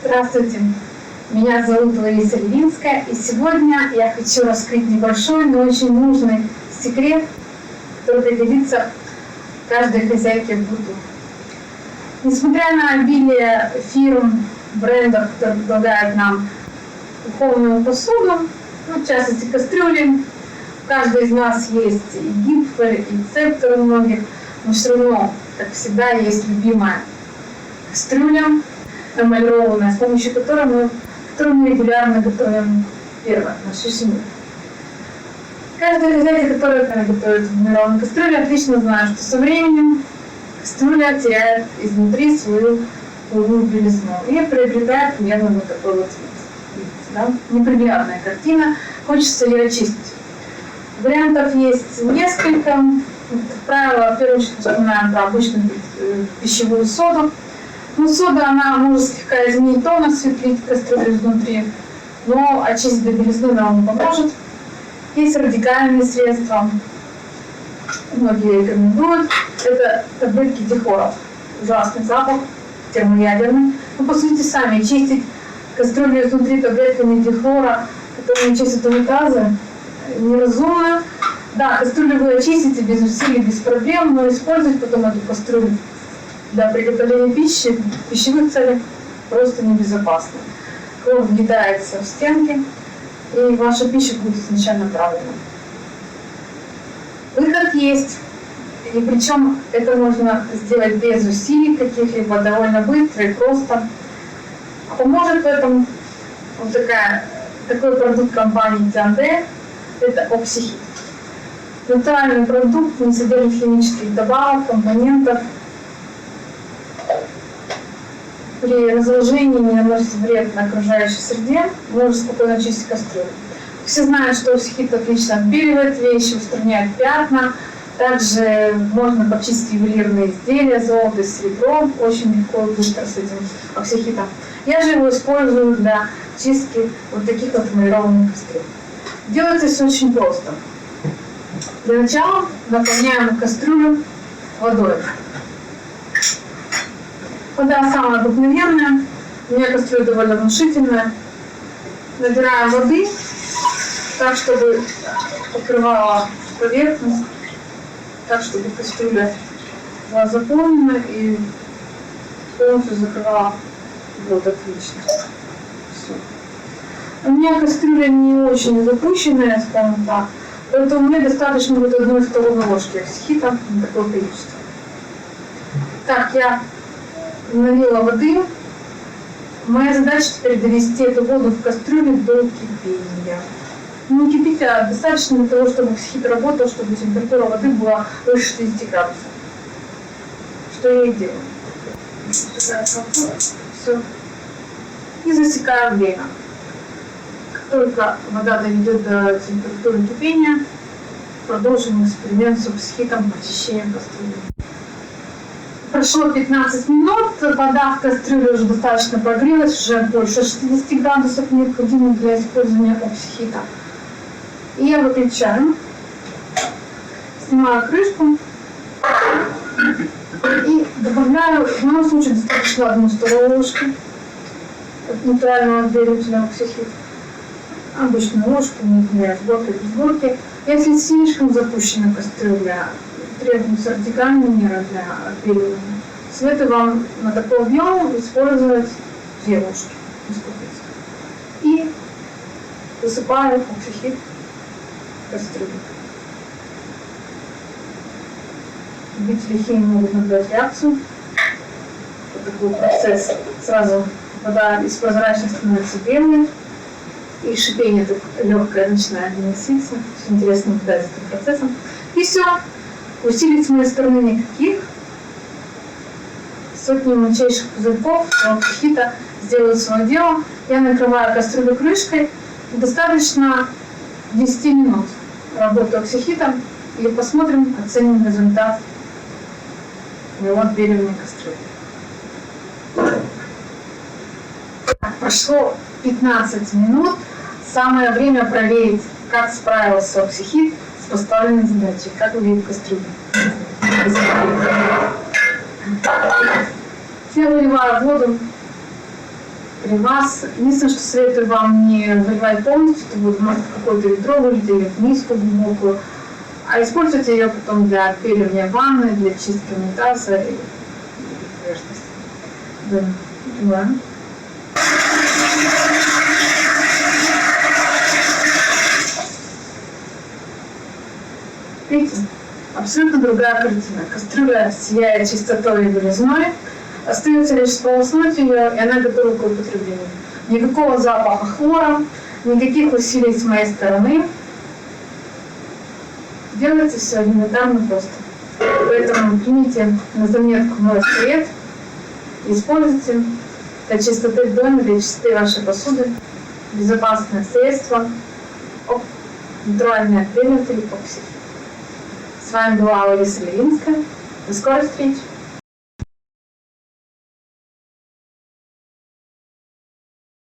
Здравствуйте, меня зовут Лариса Левинская, и сегодня я хочу раскрыть небольшой, но очень нужный секрет, который пригодится каждой хозяйке в быту. Несмотря на обилие фирм, брендов, которые предлагают нам кухонную посуду, в частности кастрюли, у каждой из нас есть и гипфель, и цептер у многих, но все равно, как всегда, есть любимая кастрюля, эмалированная, с помощью которой мы регулярно готовим первое, нашу семью. Каждая хозяйка, которая готовит в эмалированной кастрюле, отлично знает, что со временем кастрюля теряет изнутри свою полую белизну и приобретает примерно вот такой вот вид. Да? Неприглядная картина, хочется ее очистить. Вариантов есть несколько. Как правило, в первую очередь вспоминаем про обычную пищевую соду. Но сода, она может слегка изменить тон, осветлить кастрюлю изнутри, но очистить до белизны нам не поможет. Есть радикальные средства, многие рекомендуют. Это таблетки дихлоров. Ужасный запах, термоядерный. Но по сути сами чистить кастрюлю изнутри таблетками дихлора, которые чистят унитазы, неразумно. Да, кастрюлю вы очистите без усилий, без проблем, но использовать потом эту кастрюлю для приготовления пищи в пищевых целях просто небезопасно. Кровь въедается в стенки, и ваша пища будет изначально правильной. Выход есть, и причем это можно сделать без усилий каких-либо, довольно быстро и просто. Поможет в этом вот такой продукт компании Тянде, это Оксихит. Натуральный продукт, не содержит химических добавок, компонентов. При разложении не наносит вред на окружающей среде, можно спокойно чистить кастрюлю. Все знают, что Оксихит отлично отбеливает вещи, устраняет пятна. Также можно почистить ювелирные изделия, золото и серебро, очень легко и быстро с этим Оксихитом. Я же его использую для чистки вот таких вот эмалированных кастрюль. Делается все очень просто. Для начала наполняем кастрюлю водой. Вода самая обыкновенная, у меня кастрюля довольно внушительная. Набираем воды так, чтобы покрывала поверхность, так, чтобы кастрюля была заполнена и полностью закрывала вот отлично. Все. У меня кастрюля не очень запущенная, скажем так, поэтому мне достаточно будет 1 столовой ложки оксихита на такое количество. Так, я налила воды. Моя задача теперь довести эту воду в кастрюле до кипения. Не кипите, а достаточно для того, чтобы оксихит работал, чтобы температура воды была выше 60 градусов. Что я и делаю. Все. И засекаю время. Как только вода доведет до температуры кипения, продолжим эксперимент с оксихитом очищения кастрюли. Прошло 15 минут, вода в кастрюле уже достаточно прогрелась, уже больше 60 градусов необходимо для использования оксихита. И я выключаю, снимаю крышку и добавляю, в моем случае достаточно 1 столовую ложку натурального отбеливателя оксихита. Обычную ложку, не для сборки, без сборки. Если слишком запущена кастрюля, требуются радикальные меры для отбеливания. Советую вам на такой объем использовать 2 ложки. И высыпаю оксихит в кастрюлю. Любители химии могут наблюдать реакцию. Вот такой процесс. Сразу вода из прозрачной становится белой. И шипение так легкое начинает доноситься. Очень интересно наблюдать за этим процессом. И все. Усилий с моей стороны никаких. Сотни мельчайших пузырьков оксихита сделают свое дело. Я накрываю кастрюлю крышкой. Достаточно 10 минут работы оксихитом. И посмотрим, оценим результат моего отбеливания кастрюли. Прошло 15 минут. Самое время проверить, как справился оксихит с поставленной задачей, как выглядит кастрюля. Я выливаю воду при вас. Единственное, что советую вам не выливать полностью, это будет, может, какое-то ведро вылить или миску глубокую, а используйте ее потом для отпиливания ванны, для чистки унитаза и поверхности. Да. Да. Видите? Абсолютно другая картина. Кастрюля сияет чистотой и белизной. Остается лишь сполоснуть ее, и она готова к употреблению. Никакого запаха хлора, никаких усилий с моей стороны. Делайте все элементарно просто. Поэтому примите на заметку мой совет и используйте для чистоты в доме, для чистоты вашей посуды. Безопасное средство. Натуральный акриловый эпокси. С вами была Лариса Левинская. До скорой встречи!